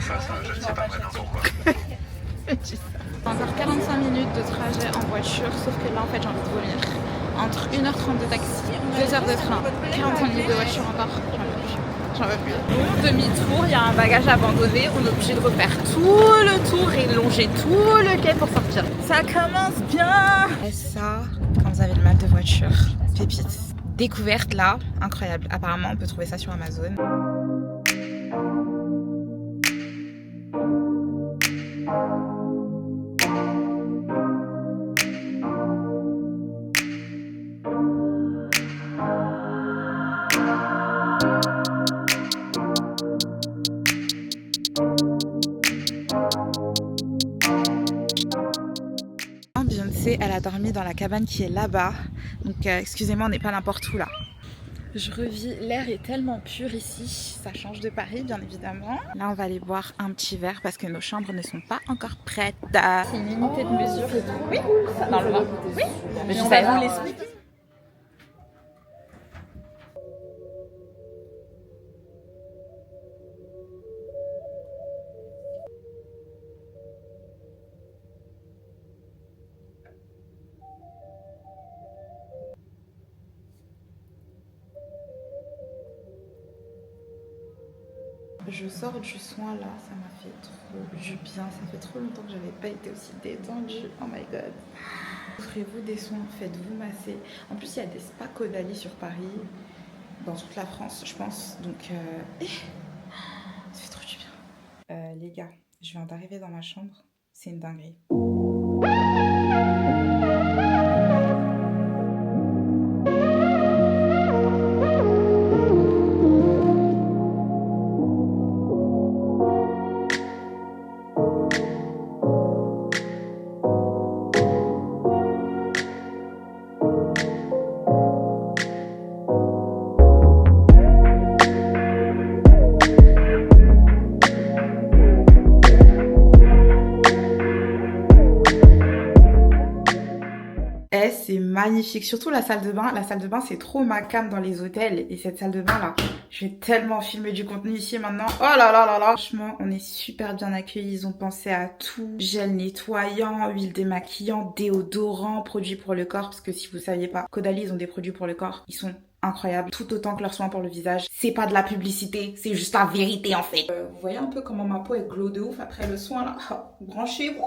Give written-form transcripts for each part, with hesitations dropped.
je ne sais pas vraiment pourquoi. Encore 45 minutes de trajet en voiture, sauf que là en fait j'ai envie de vomir. Entre 1h30 de taxi, 2 heures de train, 45 minutes de voiture encore, j'en veux plus. Demi-tour, il y a un bagage abandonné, on est obligé de refaire tout le tour et longer tout le quai pour sortir. Ça commence bien. Et ça, quand vous avez le mal de voiture, pépite. Découverte là, incroyable. Apparemment on peut trouver ça sur Amazon. Beyoncé, elle a dormi dans la cabane qui est là-bas. Donc excusez-moi, on n'est pas n'importe où là. Je revis, l'air est tellement pur ici. Ça change de Paris, bien évidemment. Là, on va aller boire un petit verre parce que nos chambres ne sont pas encore prêtes. C'est une unité de mesure. Oui, ça dans le vent. Oui, mais je savais vous l'expliquer. Je sors du soin là, ça m'a fait trop du bien, ça fait trop longtemps que j'avais pas été aussi détendue, oh my god. Offrez-vous des soins, faites-vous masser. En plus il y a des spas Caudalie sur Paris, dans toute la France je pense, donc ça fait trop du bien. Les gars, je viens d'arriver dans ma chambre, c'est une dinguerie. C'est magnifique, surtout la salle de bain. La salle de bain, c'est trop ma came dans les hôtels. Et cette salle de bain là, je vais tellement filmer du contenu ici maintenant. Oh là là là là. Franchement, on est super bien accueillis. Ils ont pensé à tout. Gel nettoyant, huile démaquillant, déodorant, produits pour le corps. Parce que si vous saviez pas, Caudalie, ils ont des produits pour le corps. Ils sont incroyables, tout autant que leurs soins pour le visage. C'est pas de la publicité, c'est juste la vérité en fait. Vous voyez un peu comment ma peau est glow de ouf après le soin là. Branchez-vous.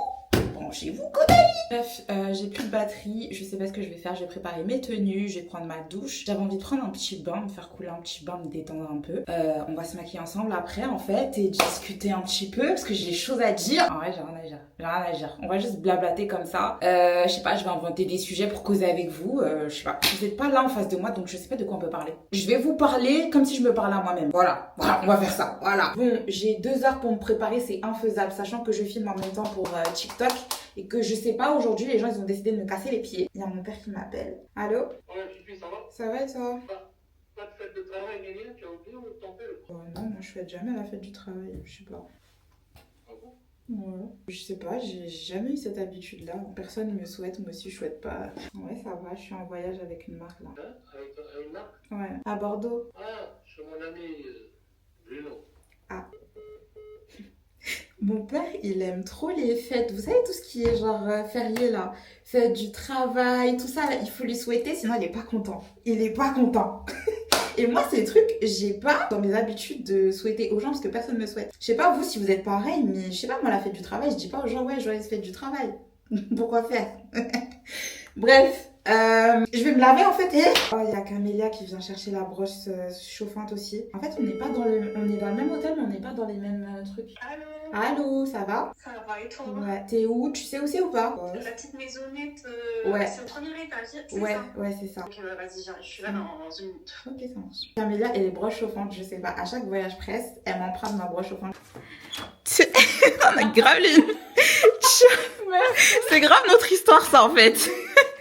Branchez-vous, Caudalie. Bref, j'ai plus de batterie, je sais pas ce que je vais faire, je vais préparer mes tenues, je vais prendre ma douche. J'avais envie de prendre un petit bain, me faire couler un petit bain, me détendre un peu. On va se maquiller ensemble après en fait et discuter un petit peu parce que j'ai des choses à dire. En vrai, j'ai rien à dire, j'ai rien à dire. On va juste blablater comme ça. Je sais pas, je vais inventer des sujets pour causer avec vous. Je sais pas, vous êtes pas là en face de moi donc je sais pas de quoi on peut parler. Je vais vous parler comme si je me parlais à moi-même. Voilà, on va faire ça, voilà. Bon, j'ai 2 heures pour me préparer, c'est infaisable, sachant que je filme en même temps pour TikTok. Et que je sais pas, aujourd'hui, les gens, ils ont décidé de me casser les pieds. Il y a mon père qui m'appelle. Allô? Ouais, Fifi, ça va? Ça va et toi? Pas de fête de travail, ni rien, tu as oublié ou t'en fais? Non, moi, je fête jamais la fête du travail, je sais pas. Ah bon? Ouais. Je sais pas, j'ai jamais eu cette habitude-là. Personne me souhaite, moi aussi, je souhaite pas. Ouais, ça va, je suis en voyage avec une marque, là. Hein? Avec une marque? Ouais, à Bordeaux. Ah, chez mon ami Bruno. Ah. Mon père, il aime trop les fêtes. Vous savez, tout ce qui est genre férié là, fête du travail, tout ça, là, il faut lui souhaiter, sinon il est pas content. Il est pas content. Et moi, ces trucs, j'ai pas dans mes habitudes de souhaiter aux gens parce que personne me souhaite. Je sais pas vous si vous êtes pareil, mais je sais pas, moi, la fête du travail, je dis pas aux gens, ouais, joyeuse fête du travail. Pourquoi faire? Bref. Je vais me laver en fait et... Oh, il y a Camélia qui vient chercher la brosse chauffante aussi. En fait, on n'est pas dans le... On est dans le même hôtel, mais on n'est pas dans les mêmes trucs. Allô? Allô, ça va? Ça va et toi? Ouais. T'es où? Tu sais où c'est ou pas? La petite maisonnette, Ouais. c'est au premier étage, c'est Ouais, ça? ouais, c'est ça. Ok, bah, vas-y, j'arrive, je suis là dans une minute. Ok, ça marche. Camélia et les broches chauffantes, je sais pas. À chaque voyage presse, elle m'emprunte ma broche chauffante. On a grave les... C'est grave notre histoire, ça, en fait.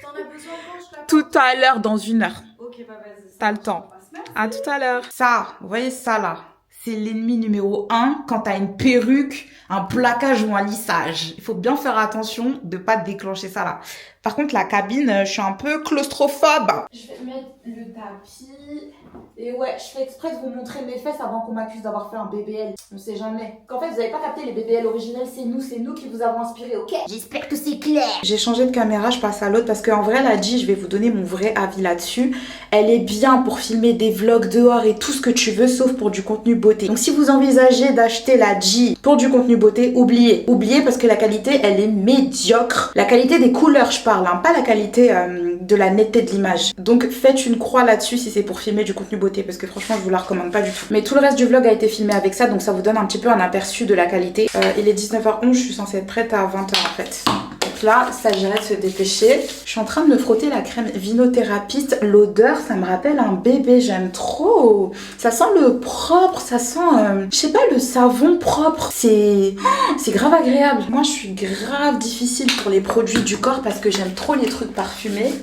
T'en as besoin quand je t'appelle? Tout à l'heure, dans 1 heure. Ok, bah vas-y. T'as le temps. À tout à l'heure. Ça, vous voyez ça là? C'est l'ennemi numéro 1 quand t'as une perruque, un plaquage ou un lissage. Il faut bien faire attention de pas déclencher ça là. Par contre, la cabine, je suis un peu claustrophobe. Je vais mettre le tapis. Et ouais, je fais exprès de vous montrer mes fesses avant qu'on m'accuse d'avoir fait un BBL. On sait jamais. Qu'en fait, vous avez pas capté les BBL originels, c'est nous qui vous avons inspiré, ok? J'espère que c'est clair. J'ai changé de caméra, je passe à l'autre parce qu'en vrai, la G, je vais vous donner mon vrai avis là-dessus. Elle est bien pour filmer des vlogs dehors et tout ce que tu veux, sauf pour du contenu beauté. Donc si vous envisagez d'acheter la G pour du contenu beauté, oubliez. Oubliez parce que la qualité, elle est médiocre. La qualité des couleurs, je parle, hein, pas la qualité de la netteté de l'image. Donc faites une croix là-dessus si c'est pour filmer du contenu beauté parce que franchement, je vous la recommande pas du tout. Mais tout le reste du vlog a été filmé avec ça, donc ça vous donne un petit peu un aperçu de la qualité. Il est 19h11, je suis censée être prête à 20h en fait. Donc là, ça s'agirait de se dépêcher. Je suis en train de me frotter la crème Vinothérapeute. L'odeur, ça me rappelle un bébé, j'aime trop. Ça sent le propre, ça sent, je sais pas, le savon propre. C'est grave agréable. Moi, je suis grave difficile pour les produits du corps parce que j'aime trop les trucs parfumés.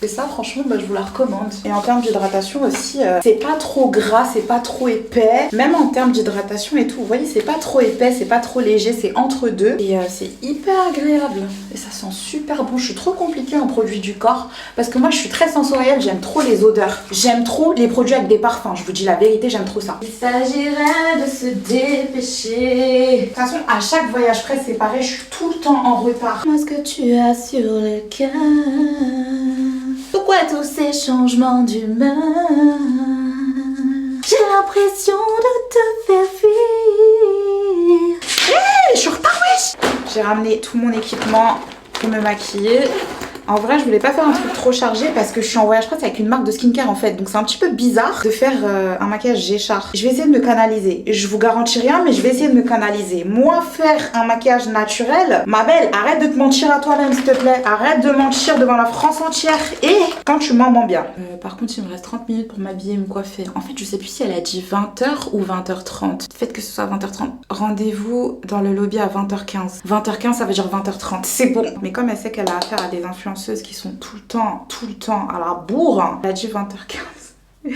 Et ça, franchement, je vous la recommande. Et en termes d'hydratation aussi, c'est pas trop gras, c'est pas trop épais. Même en termes d'hydratation et tout, vous voyez, c'est pas trop épais, c'est pas trop léger, c'est entre deux. Et c'est hyper agréable. Et ça sent super bon. Je suis trop compliquée en produits du corps parce que moi, je suis très sensorielle, j'aime trop les odeurs. J'aime trop les produits avec des parfums. Je vous dis la vérité, j'aime trop ça. Il s'agirait de se dépêcher. De toute façon, à chaque voyage presse, c'est pareil, je suis tout le temps en retard. Moi, ce que tu as sur le cœur? Pourquoi tous ces changements d'humeur? J'ai l'impression de te faire fuir. Hey, je suis en retard, wesh! J'ai ramené tout mon équipement pour me maquiller. En vrai, je voulais pas faire un truc trop chargé parce que je suis en voyage presse avec une marque de skincare en fait. Donc c'est un petit peu bizarre de faire un maquillage G-Char. Je vais essayer de me canaliser. Je vous garantis rien, mais je vais essayer de me canaliser. Moi, faire un maquillage naturel, ma belle, arrête de te mentir à toi-même s'il te plaît. Arrête de mentir devant la France entière. Et quand tu mens bien. Par contre, il me reste 30 minutes pour m'habiller et me coiffer. En fait, je sais plus si elle a dit 20h ou 20h30. Faites que ce soit 20h30. Rendez-vous dans le lobby à 20h15. 20h15, ça veut dire 20h30. C'est bon. Mais comme elle sait qu'elle a affaire à des influenceuses qui sont tout le temps à la bourre, elle a dit 20h15.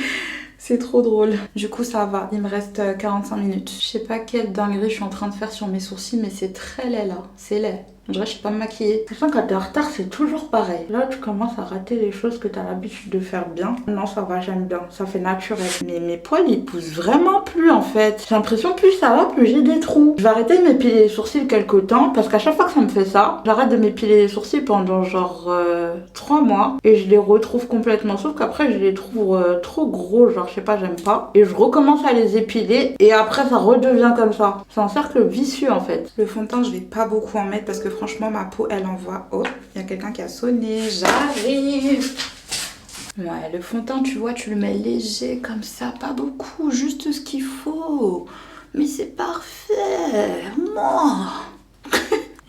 C'est trop drôle. Du coup, ça va. Il me reste 45 minutes. Je sais pas quelle dinguerie je suis en train de faire sur mes sourcils, mais c'est très laid là. C'est laid. On dirait que je suis pas maquillée. De toute façon, quand t'es en retard, c'est toujours pareil. Là, tu commences à rater les choses que t'as l'habitude de faire bien. Non, ça va, j'aime bien. Ça fait naturel. Mais mes poils, ils poussent vraiment plus en fait. J'ai l'impression plus ça va, plus j'ai des trous. Je vais arrêter de m'épiler les sourcils quelques temps parce qu'à chaque fois que ça me fait ça, j'arrête de m'épiler les sourcils pendant genre 3 mois et je les retrouve complètement. Sauf qu'après, je les trouve trop gros. Genre, je sais pas, j'aime pas. Et je recommence à les épiler et après, ça redevient comme ça. C'est un cercle vicieux en fait. Le fond de teint, je vais pas beaucoup en mettre parce que franchement, ma peau, elle envoie. Oh, il y a quelqu'un qui a sonné. J'arrive. Ouais, le fond de teint, tu vois, tu le mets léger comme ça. Pas beaucoup, juste ce qu'il faut. Mais c'est parfait. Moi.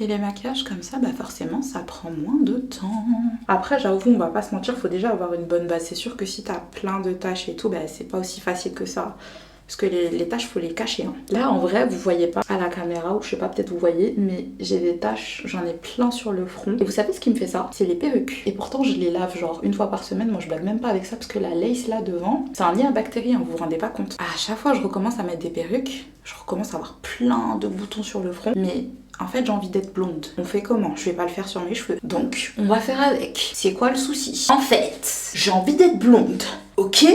Et les maquillages comme ça, bah forcément, ça prend moins de temps. Après, j'avoue, on va pas se mentir, faut déjà avoir une bonne base. C'est sûr que si t'as plein de tâches et tout, bah c'est pas aussi facile que ça. Parce que les taches, faut les cacher. Hein. Là, en vrai, vous voyez pas à la caméra, ou je sais pas, peut-être vous voyez, mais j'ai des taches, j'en ai plein sur le front. Et vous savez ce qui me fait ça? C'est les perruques. Et pourtant, je les lave genre une fois par semaine. Moi, je blague même pas avec ça parce que la lace là devant, c'est un nid à bactéries, hein, vous vous rendez pas compte. À chaque fois, je recommence à mettre des perruques, je recommence à avoir plein de boutons sur le front. Mais en fait, j'ai envie d'être blonde. On fait comment? Je vais pas le faire sur mes cheveux. Donc, on va faire avec. C'est quoi le souci? En fait, j'ai envie d'être blonde. Ok?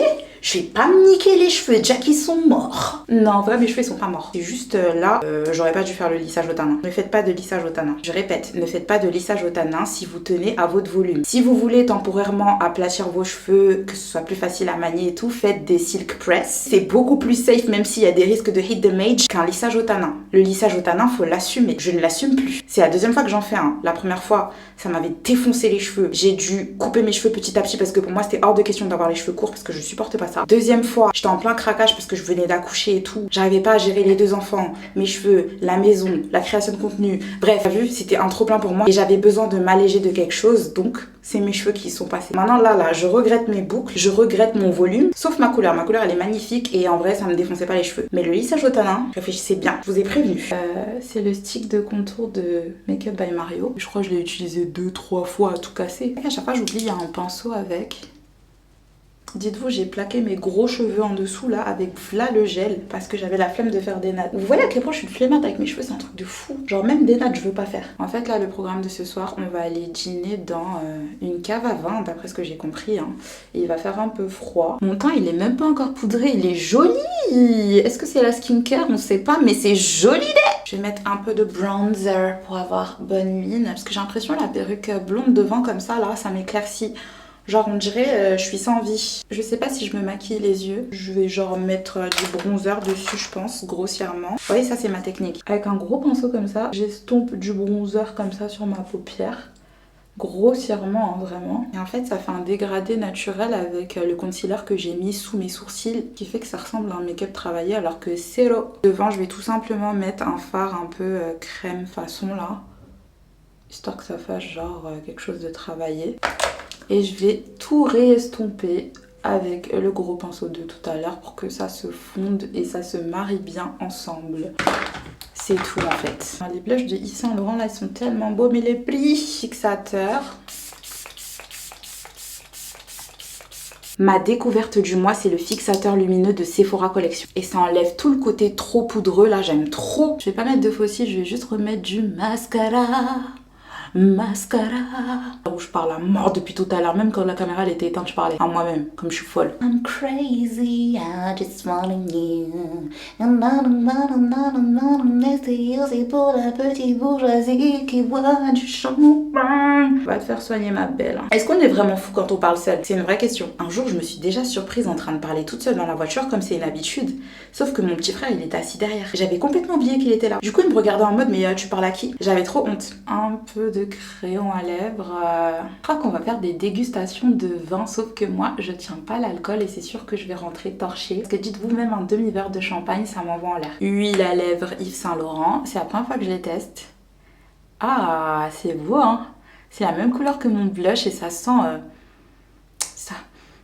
Je vais pas me niquer les cheveux, déjà qu'ils sont morts. Non, en vrai, mes cheveux ils sont pas morts. C'est juste là, j'aurais pas dû faire le lissage au tanin. Ne faites pas de lissage au tanin. Je répète, ne faites pas de lissage au tanin si vous tenez à votre volume. Si vous voulez temporairement aplatir vos cheveux, que ce soit plus facile à manier et tout, faites des silk press. C'est beaucoup plus safe, même s'il y a des risques de hit damage, qu'un lissage au tanin. Le lissage au tanin, faut l'assumer. Je ne l'assume plus. C'est la deuxième fois que j'en fais un. La première fois, ça m'avait défoncé les cheveux. J'ai dû couper mes cheveux petit à petit parce que pour moi, c'était hors de question d'avoir les cheveux courts parce que je supporte pas ça. Deuxième fois, j'étais en plein craquage parce que je venais d'accoucher et tout. J'arrivais pas à gérer les 2 enfants, mes cheveux, la maison, la création de contenu. Bref, t'as vu, c'était un trop plein pour moi et j'avais besoin de m'alléger de quelque chose, donc c'est mes cheveux qui y sont passés. Maintenant là, je regrette mes boucles, je regrette mon volume, sauf ma couleur. Ma couleur elle est magnifique et en vrai ça me défonçait pas les cheveux. Mais le lissage au tanin, réfléchissez bien, je vous ai prévenu. C'est le stick de contour de Make Up by Mario. Je crois que je l'ai utilisé 2-3 fois à tout casser. Et à chaque fois j'oublie, il y a un pinceau avec. Dites-vous, j'ai plaqué mes gros cheveux en dessous là avec v'là le gel parce que j'avais la flemme de faire des nattes. Vous voyez à quel point je suis une flemmarde avec mes cheveux, c'est un truc de fou. Genre même des nattes je veux pas faire. En fait là le programme de ce soir, on va aller dîner dans une cave à vin d'après ce que j'ai compris. Hein. Et il va faire un peu froid. Mon teint il est même pas encore poudré, il est joli. Est-ce que c'est la skincare? On sait pas mais c'est joli. Je vais mettre un peu de bronzer pour avoir bonne mine parce que j'ai l'impression la perruque blonde devant comme ça là, ça m'éclaircit. Genre on dirait je suis sans vie. Je sais pas si je me maquille les yeux. Je vais genre mettre du bronzer dessus je pense, grossièrement. Vous voyez ça c'est ma technique. Avec un gros pinceau comme ça, j'estompe du bronzer comme ça sur ma paupière. Grossièrement hein, vraiment. Et en fait ça fait un dégradé naturel avec le concealer que j'ai mis sous mes sourcils qui fait que ça ressemble à un make-up travaillé alors que zéro. Devant je vais tout simplement mettre un fard un peu crème façon là. Histoire que ça fasse genre quelque chose de travaillé. Et je vais tout réestomper avec le gros pinceau de tout à l'heure pour que ça se fonde et ça se marie bien ensemble. C'est tout en fait. Les blushs de Yves Saint Laurent là ils sont tellement beaux mais les plis fixateurs. Ma découverte du mois c'est le fixateur lumineux de Sephora Collection. Et ça enlève tout le côté trop poudreux là, j'aime trop. Je vais pas mettre de faux cils, je vais juste remettre du mascara. Mascara. Où je parle à mort depuis tout à l'heure, même quand la caméra elle était éteinte, je parlais à moi-même, comme je suis folle. I'm crazy, I just wanna you. C'est pour la petite bourgeoisie qui boit du champagne. Va te faire soigner ma belle. Est-ce qu'on est vraiment fou quand on parle seul? C'est une vraie question. Un jour, je me suis déjà surprise en train de parler toute seule dans la voiture, comme c'est une habitude. Sauf que mon petit frère, il était assis derrière. J'avais complètement oublié qu'il était là. Du coup, il me regardait en mode, mais tu parles à qui? J'avais trop honte. Un peu de crayon à lèvres. Je crois qu'on va faire des dégustations de vin, sauf que moi, je tiens pas l'alcool et c'est sûr que je vais rentrer torchée. Parce que dites-vous, même un demi-verre de champagne, ça m'envoie en l'air. Huile à lèvres Yves Saint Laurent. C'est la première fois que je les teste. Ah, c'est beau, hein? C'est la même couleur que mon blush et ça sent...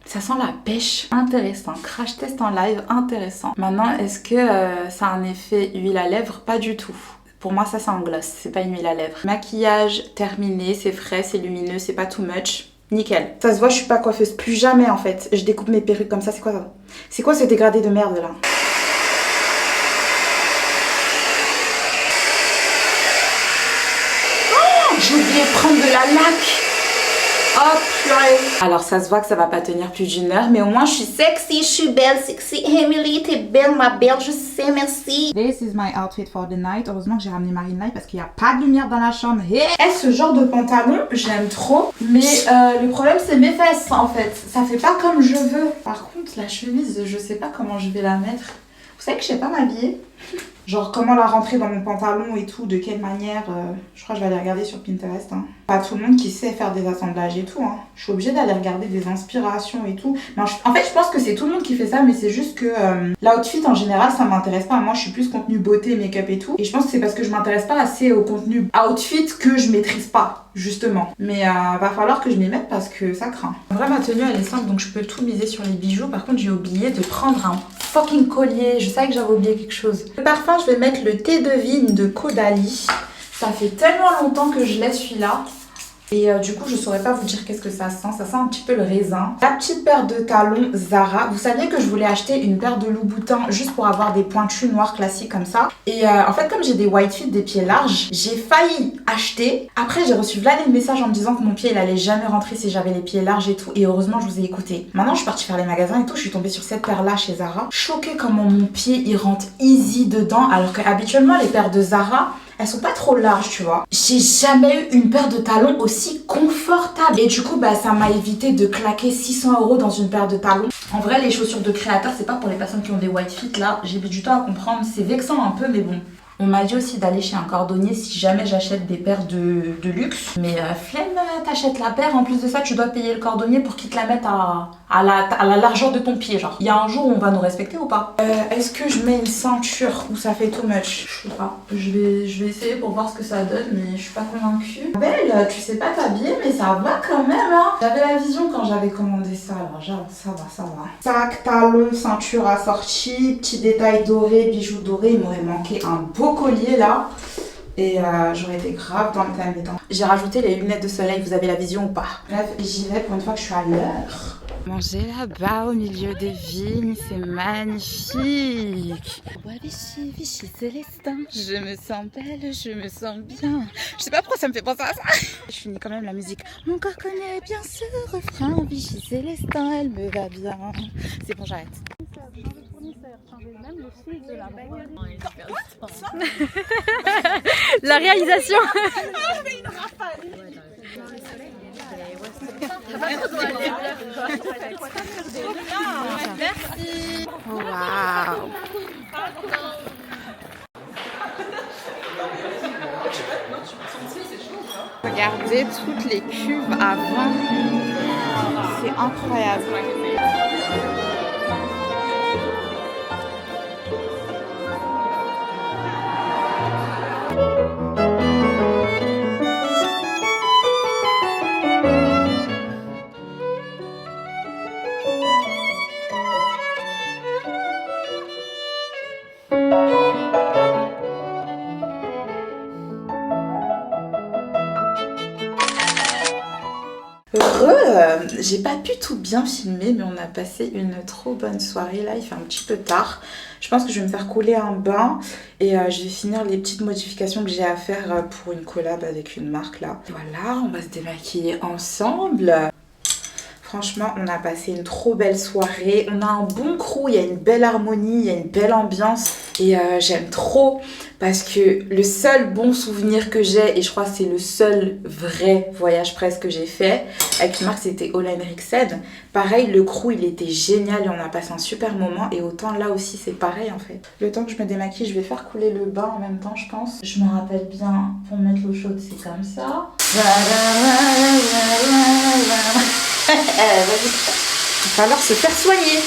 Ça sent la pêche. Intéressant. Crash test en live, intéressant. Maintenant, est-ce que ça a un effet huile à lèvres? Pas du tout. Pour moi, ça c'est un gloss, c'est pas une huile à lèvres. Maquillage terminé, c'est frais, c'est lumineux, c'est pas too much. Nickel. Ça se voit, je suis pas coiffeuse. Plus jamais en fait. Je découpe mes perruques comme ça, c'est quoi ça? C'est quoi ce dégradé de merde là? Oh, j'ai oublié de prendre de la laque. Oh purée. Alors ça se voit que ça va pas tenir plus d'une heure, mais au moins je suis sexy, je suis belle, sexy. Emily, t'es belle ma belle, je sais, merci. This is my outfit for the night. Heureusement que j'ai ramené Marine Light parce qu'il n'y a pas de lumière dans la chambre. Hey. Ce genre de pantalon, j'aime trop, mais le problème c'est mes fesses en fait. Ça fait pas comme je veux. Par contre la chemise, je sais pas comment je vais la mettre. Vous savez que je sais pas m'habiller. Genre comment la rentrer dans mon pantalon et tout, de quelle manière, je crois que je vais aller regarder sur Pinterest. Hein. Pas tout le monde qui sait faire des assemblages et tout. Hein. Je suis obligée d'aller regarder des inspirations et tout. Non, en fait je pense que c'est tout le monde qui fait ça, mais c'est juste que l'outfit en général ça m'intéresse pas. Moi je suis plus contenu beauté, make-up et tout. Et je pense que c'est parce que je m'intéresse pas assez au contenu outfit que je maîtrise pas, justement. Mais va falloir que je m'y mette parce que ça craint. En vrai ma tenue elle est simple donc je peux tout miser sur les bijoux. Par contre j'ai oublié de prendre un fucking collier. Je savais que j'avais oublié quelque chose. Le parfum je vais mettre le thé de vigne de Caudalie. Ça fait tellement longtemps que je l'ai celui-là. Et du coup je saurais pas vous dire qu'est-ce que ça sent un petit peu le raisin. La petite paire de talons Zara. Vous saviez que je voulais acheter une paire de Louboutin juste pour avoir des pointus noirs classiques comme ça. Et en fait comme j'ai des white feet, des pieds larges, j'ai failli acheter. Après j'ai reçu plein de messages en me disant que mon pied il allait jamais rentrer si j'avais les pieds larges et tout. Et heureusement je vous ai écouté. Maintenant je suis partie faire les magasins et tout, je suis tombée sur cette paire là chez Zara. Choquée comment mon pied il rentre easy dedans alors que habituellement les paires de Zara elles sont pas trop larges, tu vois. J'ai jamais eu une paire de talons aussi confortable. Et du coup, bah, ça m'a évité de claquer 600 € dans une paire de talons. En vrai, les chaussures de créateur, c'est pas pour les personnes qui ont des white feet là. J'ai mis du temps à comprendre. C'est vexant un peu, mais bon. On m'a dit aussi d'aller chez un cordonnier si jamais j'achète des paires de luxe. Mais flemme, t'achètes la paire. En plus de ça, tu dois payer le cordonnier pour qu'il te la mette à la largeur de ton pied. Genre, il y a un jour où on va nous respecter ou pas? Est-ce que je mets une ceinture ou ça fait too much? Je sais pas. Je vais essayer pour voir ce que ça donne, mais je suis pas convaincue. Belle, tu sais pas t'habiller, mais ça va quand même, hein. J'avais la vision quand j'avais commandé ça. Alors, genre, ça va. Sac, talon, ceinture assortie, petit détail doré, bijoux dorés. Il m'aurait manqué un beau collier là et j'aurais été grave dans le thème. J'ai rajouté les lunettes de soleil, vous avez la vision ou pas? Bref, j'y vais pour une fois que je suis à l'heure. Manger là-bas au milieu des vignes, c'est magnifique. Ouais, Vichy, Vichy Célestin. Je me sens belle, je me sens bien. Je sais pas pourquoi ça me fait penser à ça. Je finis quand même la musique. Mon corps connaît bien ce refrain. Vichy Célestin, elle me va bien. C'est bon, j'arrête. La réalisation. Oh, waouh. Regardez toutes les cuves à vin. C'est incroyable. J'ai pas pu tout bien filmer, mais on a passé une trop bonne soirée là, il fait un petit peu tard. Je pense que je vais me faire couler un bain et je vais finir les petites modifications que j'ai à faire pour une collab avec une marque là. Voilà, on va se démaquiller ensemble. Franchement, on a passé une trop belle soirée. On a un bon crew, il y a une belle harmonie, il y a une belle ambiance. Et j'aime trop parce que le seul bon souvenir que j'ai, et je crois que c'est le seul vrai voyage presque que j'ai fait avec une marque, c'était Ole Henriksen. Pareil, le crew, il était génial et on a passé un super moment. Et autant là aussi, c'est pareil en fait. Le temps que je me démaquille, je vais faire couler le bain en même temps, je pense. Je me rappelle bien, pour mettre l'eau chaude, c'est comme ça. Il va falloir se faire soigner.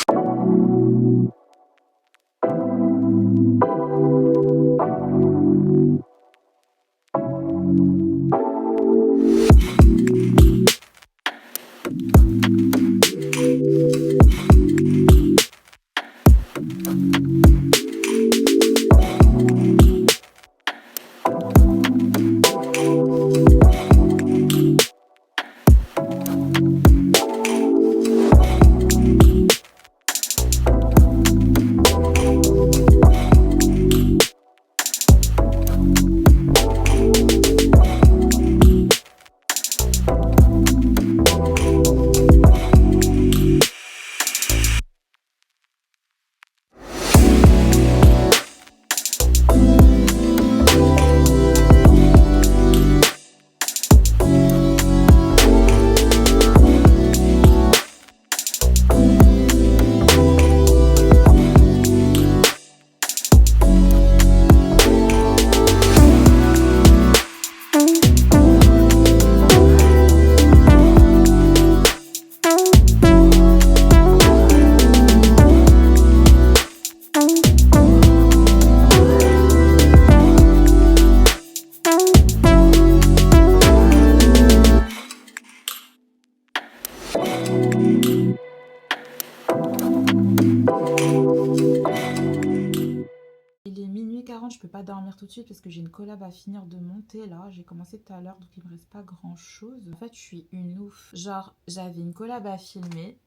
Je peux pas dormir tout de suite parce que j'ai une collab à finir de monter là. J'ai commencé tout à l'heure donc il me reste pas grand chose. En fait, je suis une ouf. Genre, j'avais une collab à filmer.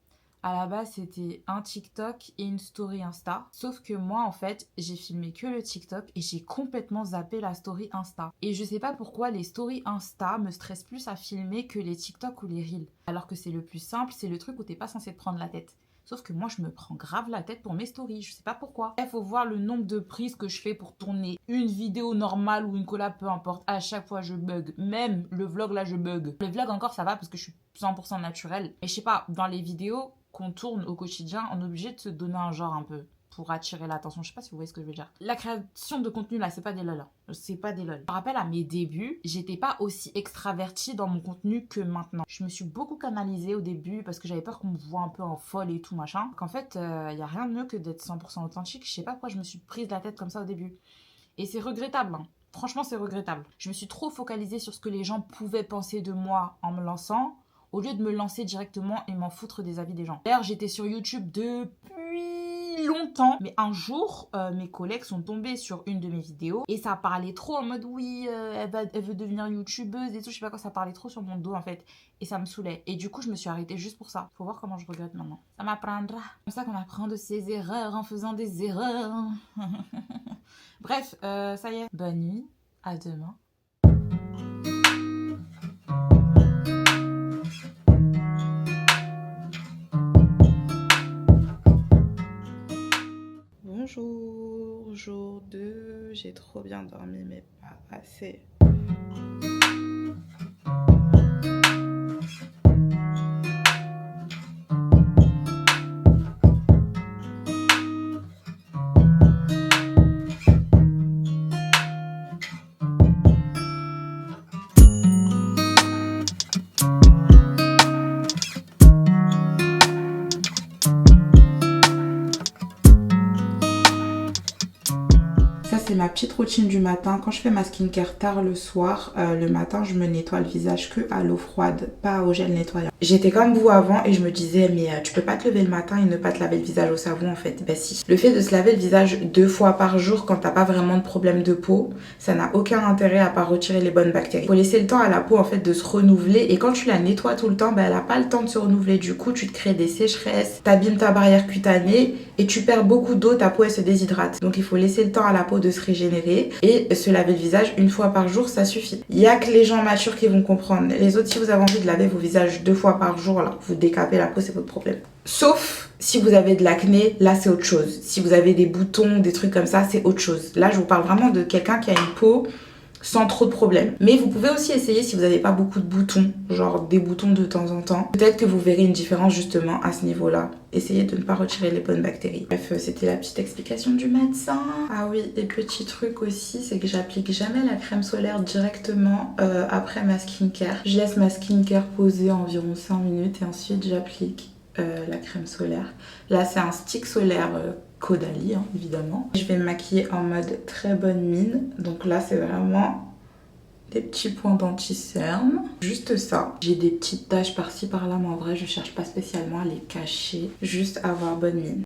À la base, c'était un TikTok et une story Insta. Sauf que moi, en fait, j'ai filmé que le TikTok et j'ai complètement zappé la story Insta. Et je sais pas pourquoi les stories Insta me stressent plus à filmer que les TikTok ou les Reels. Alors que c'est le plus simple, c'est le truc où t'es pas censé te prendre la tête. Sauf que moi, je me prends grave la tête pour mes stories. Je sais pas pourquoi. Il faut voir le nombre de prises que je fais pour tourner une vidéo normale ou une collab, peu importe. À chaque fois, je bug. Même le vlog, là, je bug. Le vlog, encore, ça va parce que je suis 100% naturelle. Et je sais pas, dans les vidéos qu'on tourne au quotidien, on est obligé de se donner un genre un peu pour attirer l'attention. Je sais pas si vous voyez ce que je veux dire. La création de contenu là, c'est pas des lol. C'est pas des lol. Je me rappelle à mes débuts, j'étais pas aussi extravertie dans mon contenu que maintenant. Je me suis beaucoup canalisée au début parce que j'avais peur qu'on me voit un peu en folle et tout machin. Qu'en fait, y a rien de mieux que d'être 100% authentique. Je sais pas pourquoi je me suis prise la tête comme ça au début. Et c'est regrettable, hein. Franchement, c'est regrettable. Je me suis trop focalisée sur ce que les gens pouvaient penser de moi en me lançant, au lieu de me lancer directement et m'en foutre des avis des gens. D'ailleurs, j'étais sur YouTube depuis depuis longtemps. Mais un jour, mes collègues sont tombés sur une de mes vidéos et ça parlait trop en mode oui, elle veut devenir youtubeuse et tout. Je sais pas quoi, ça parlait trop sur mon dos en fait. Et ça me saoulait. Et du coup, je me suis arrêtée juste pour ça. Faut voir comment je regrette maintenant. Ça m'apprendra. C'est comme ça qu'on apprend de ses erreurs en faisant des erreurs. Bref, ça y est. Bonne nuit. À demain. Bonjour, jour 2, j'ai trop bien dormi mais pas assez. C'est ma petite routine du matin. Quand je fais ma skincare tard le soir, le matin je me nettoie le visage que à l'eau froide, pas au gel nettoyant. J'étais comme vous avant et je me disais mais tu peux pas te lever le matin et ne pas te laver le visage au savon en fait. Bah si. Le fait de se laver le visage 2 fois par jour quand t'as pas vraiment de problème de peau, ça n'a aucun intérêt à part retirer les bonnes bactéries. Faut laisser le temps à la peau en fait de se renouveler et quand tu la nettoies tout le temps, bah elle a pas le temps de se renouveler. Du coup tu te crées des sécheresses, t'abîmes ta barrière cutanée et tu perds beaucoup d'eau, ta peau elle se déshydrate. Donc il faut laisser le temps à la peau de se régénérer et se laver le visage 1 fois par jour, ça suffit. Il y a que les gens matures qui vont comprendre. Les autres, si vous avez envie de laver vos visages 2 fois par jour, là, vous décapez la peau, c'est votre problème. Sauf si vous avez de l'acné, là c'est autre chose. Si vous avez des boutons, des trucs comme ça, c'est autre chose. Là, je vous parle vraiment de quelqu'un qui a une peau sans trop de problèmes. Mais vous pouvez aussi essayer si vous n'avez pas beaucoup de boutons, genre des boutons de temps en temps. Peut-être que vous verrez une différence justement à ce niveau-là. Essayez de ne pas retirer les bonnes bactéries. Bref, c'était la petite explication du médecin. Ah oui, et petit truc aussi, c'est que j'applique jamais la crème solaire directement après ma skincare. Je laisse ma skincare poser environ 5 minutes et ensuite j'applique la crème solaire. Là, c'est un stick solaire Caudalie, hein, évidemment. Je vais me maquiller en mode très bonne mine. Donc là, c'est vraiment des petits points d'anti-cerne. Juste ça. J'ai des petites taches par-ci, par-là, mais en vrai, je cherche pas spécialement à les cacher. Juste avoir bonne mine.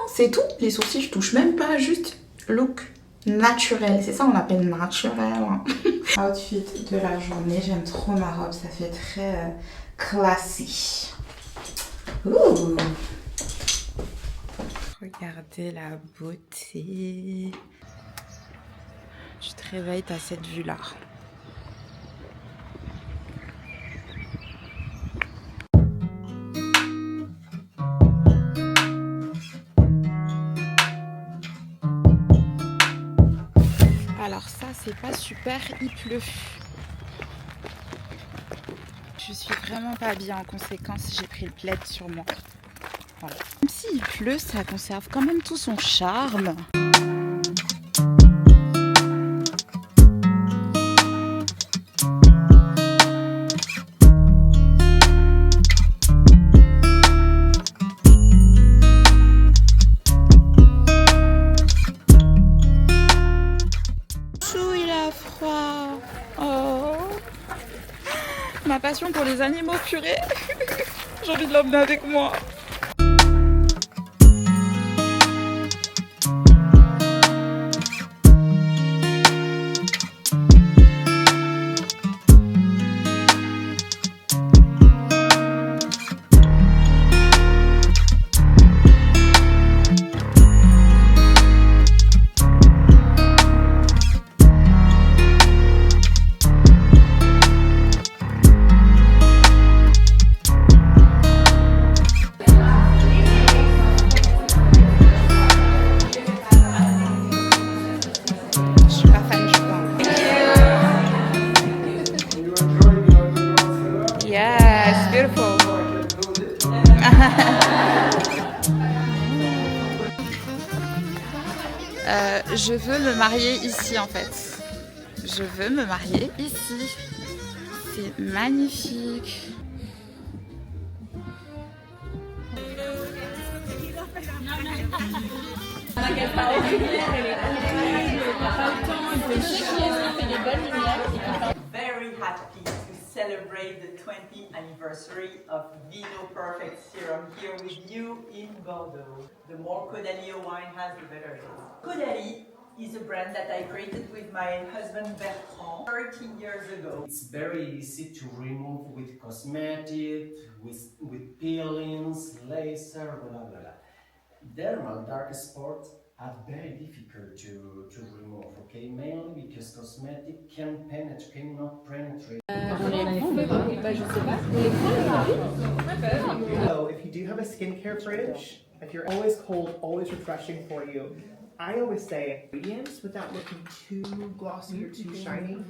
C'est tout, les sourcils je touche même pas, juste look naturel, c'est ça on appelle naturel. Outfit de la journée, j'aime trop ma robe, ça fait très classique. Ouh. Regardez la beauté. Tu te réveilles, t'as cette vue là. Alors ça c'est pas super, il pleut. Je suis vraiment pas bien en conséquence, j'ai pris le plaid sur moi. Voilà. Même s'il pleut, ça conserve quand même tout son charme. Ma passion pour les animaux, purée. J'ai envie de l'emmener avec moi. Je veux me marier ici en fait. Je veux me marier ici. c'est magnifique. Very happy to celebrate the 20th anniversary of Vino Perfect Serum here with you in Bordeaux. The more Caudalie wine has, the better it is. Caudalie is a brand that I created with my husband Bertrand 13 years ago. It's very easy to remove with cosmetics, with peelings, laser, blah blah blah. Dermal dark spots are very difficult to remove, okay? Mainly because cosmetic cannot penetrate. So if you do have a skincare fridge, if you're always cold, always refreshing for you, I always say ingredients without looking too glossy or too shiny.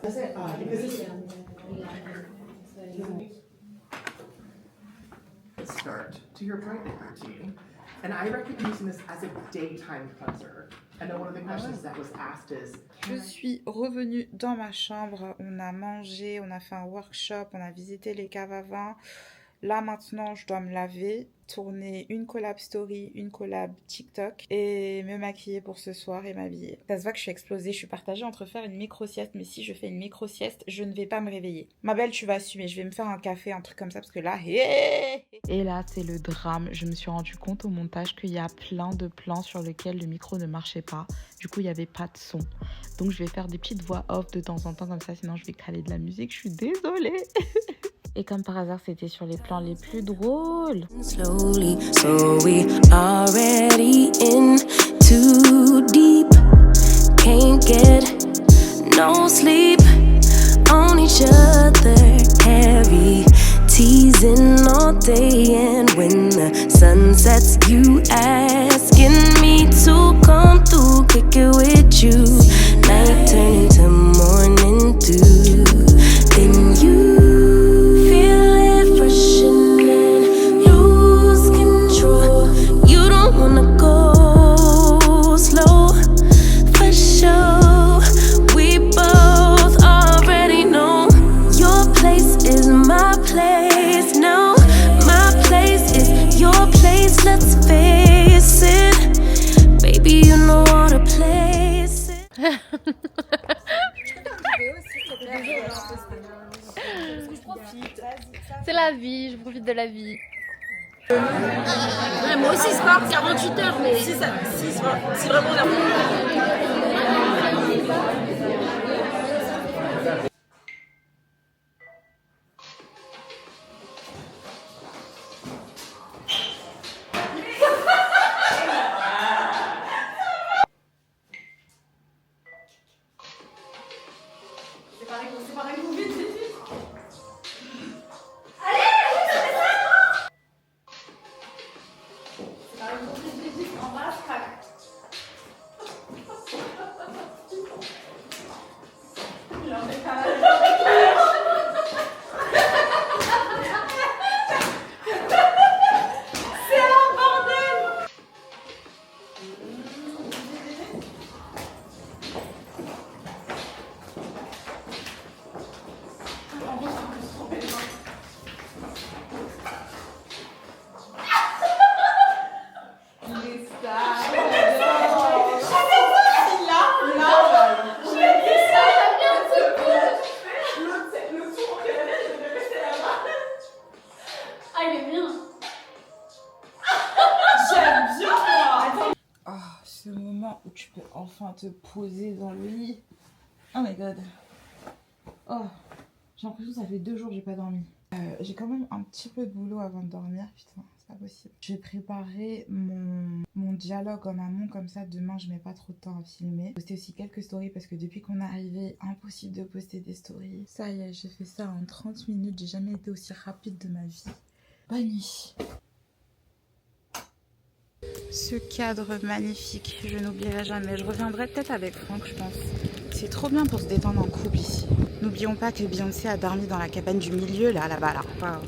Does it? Because start to your brightening routine, and I recommend using this as a daytime cleanser. I know one of the questions that was asked is. Je suis revenue dans ma chambre, on a mangé, on a fait un workshop, on a visité les caves à vin. Là maintenant je dois me laver, tourner une collab story, une collab TikTok et me maquiller pour ce soir et m'habiller. Ça se voit que je suis explosée, je suis partagée entre faire une micro-sieste, mais si je fais une micro-sieste, je ne vais pas me réveiller. Ma belle, tu vas assumer, je vais me faire un café, un truc comme ça parce que là... Et là c'est le drame, je me suis rendu compte au montage qu'il y a plein de plans sur lesquels le micro ne marchait pas. Du coup il n'y avait pas de son. Donc je vais faire des petites voix off de temps en temps comme ça, sinon je vais caler de la musique, je suis désolée. Et comme par hasard, c'était sur les plans les plus drôles. Slowly, so we already in too deep. Can't get no sleep on each other. Heavy teasing all day, and when the sun sets, you asking me to come through, kick it with you. Night turning to morning dew. Then you. C'est la vie, je profite de la vie. Ouais, moi aussi sport, 48 heures, mais si vraiment la... Ce moment où tu peux enfin te poser dans le lit. Oh my god. Oh, j'ai l'impression que ça fait 2 jours que j'ai pas dormi. J'ai quand même un petit peu de boulot avant de dormir. Putain, c'est pas possible. Je vais préparer mon dialogue en amont, comme ça demain je mets pas trop de temps à filmer. Poster aussi quelques stories parce que depuis qu'on est arrivé, impossible de poster des stories. Ça y est, j'ai fait ça en 30 minutes. J'ai jamais été aussi rapide de ma vie. Bonne nuit. Ce cadre magnifique, je n'oublierai jamais. Je reviendrai peut-être avec Franck, je pense. C'est trop bien pour se détendre en couple ici. N'oublions pas que Beyoncé a dormi dans la cabane du milieu, là-bas, là. Wow.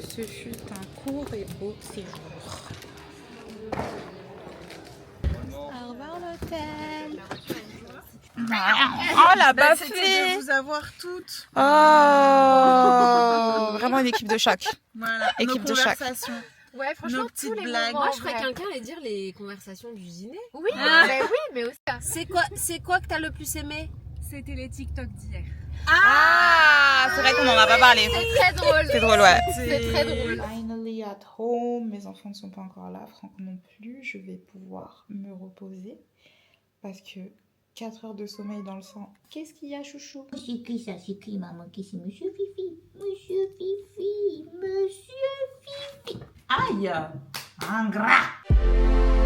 Ce fut un court et beau séjour. Au revoir. l'hôtel. Oh la baffée. C'était de vous avoir toutes. Oh, vraiment une équipe de choc. Voilà, équipe nos de choc. conversations. Ouais, franchement, Nos petites tous les blagues. moments, Moi, je ferais ouais. quelqu'un et dire les conversations du dîner. Oui, oui, mais aussi. C'est quoi que t'as le plus aimé? C'était les TikTok d'hier. Ah, c'est vrai qu'on en a pas parlé. C'est très drôle. C'est drôle, ouais. C'est très drôle. Finally at home. Mes enfants ne sont pas encore là, Franck non plus. Je vais pouvoir me reposer parce que 4 heures de sommeil dans le sang. Qu'est-ce qu'il y a, chouchou? C'est qui ça? C'est qui, maman? Qui c'est Monsieur Fifi? Monsieur Fifi, Monsieur Fifi. Aïe! Ingrat!